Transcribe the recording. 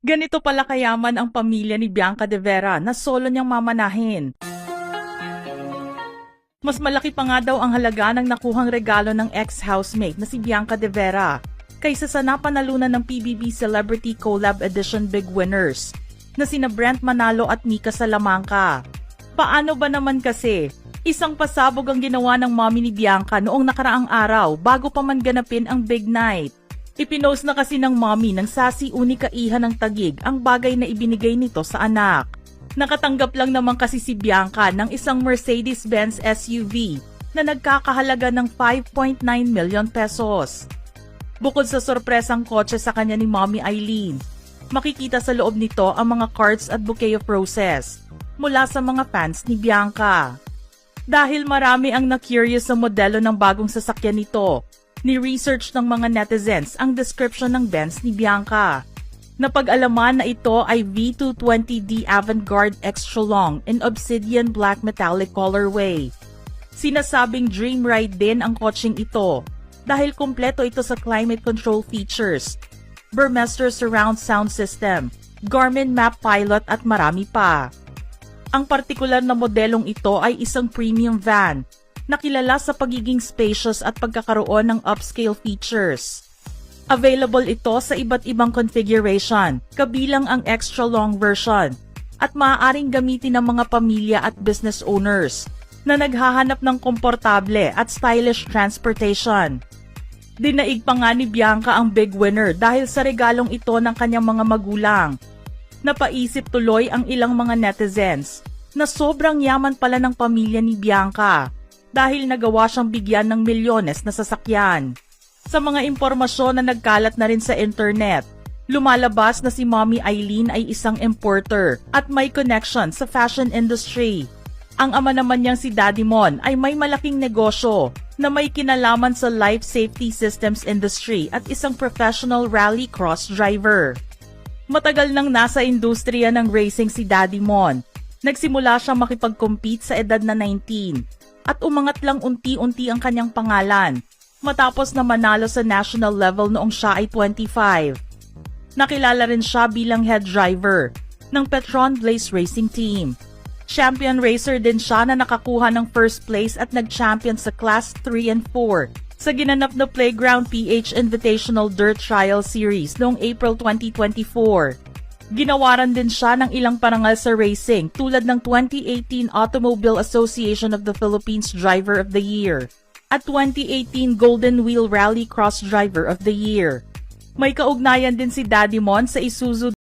Ganito pala kayaman ang pamilya ni Bianca de Vera na solo niyang mamanahin. Mas malaki pa nga daw ang halaga ng nakuhang regalo ng ex-housemate na si Bianca de Vera kaysa sa napanalunan ng PBB Celebrity Collab Edition Big Winners na sina Brent Manalo at Mika Salamanca. Paano ba naman kasi? Isang pasabog ang ginawa ng mommy ni Bianca noong nakaraang araw bago pa man ganapin ang big night. Ipinost na kasi ng mommy ng sassy unika iha ng Taguig ang bagay na ibinigay nito sa anak. Nakatanggap lang naman kasi si Bianca ng isang Mercedes-Benz SUV na nagkakahalaga ng 5.9 million pesos. Bukod sa sorpresang kotse sa kanya ni Mommy Eileen, makikita sa loob nito ang mga cards at bouquet of roses mula sa mga fans ni Bianca. Dahil marami ang na-curious sa modelo ng bagong sasakyan nito, ni-research ng mga netizens ang description ng Benz ni Bianca. Napag-alaman na ito ay V220D Avantgarde Extra Long in Obsidian Black Metallic Colorway. Sinasabing dream ride din ang kotseng ito dahil kumpleto ito sa climate control features, Burmester Surround Sound System, Garmin Map Pilot at marami pa. Ang partikular na modelong ito ay isang premium van na kilala sa pagiging spacious at pagkakaroon ng upscale features. Available ito sa iba't ibang configuration, kabilang ang extra long version, at maaaring gamitin ng mga pamilya at business owners na naghahanap ng komportable at stylish transportation. Dinaig pa nga ni Bianca ang big winner dahil sa regalong ito ng kanyang mga magulang. Napaisip tuloy ang ilang mga netizens na sobrang yaman pala ng pamilya ni Bianca dahil nagawa siyang bigyan ng milyones na sasakyan. Sa mga impormasyon na nagkalat na rin sa internet, lumalabas na si Mommy Eileen ay isang importer at may connection sa fashion industry. Ang ama naman niyang si Daddy Mon ay may malaking negosyo na may kinalaman sa life safety systems industry at isang professional rallycross driver. Matagal nang nasa industriya ng racing si Daddy Mon. Nagsimula siyang makipag-compete sa edad na 19 at umangat lang unti-unti ang kanyang pangalan matapos na manalo sa national level noong siya ay 25. Nakilala rin siya bilang head driver ng Petron Blaze Racing Team. Champion racer din siya na nakakuha ng first place at nag-champion sa Class 3 and 4 sa ginanap na Playground PH Invitational Dirt Trial Series noong April 2024. Ginawaran din siya ng ilang parangal sa racing tulad ng 2018 Automobile Association of the Philippines Driver of the Year at 2018 Golden Wheel Rally Cross Driver of the Year. May kaugnayan din si Daddy Mon sa Isuzu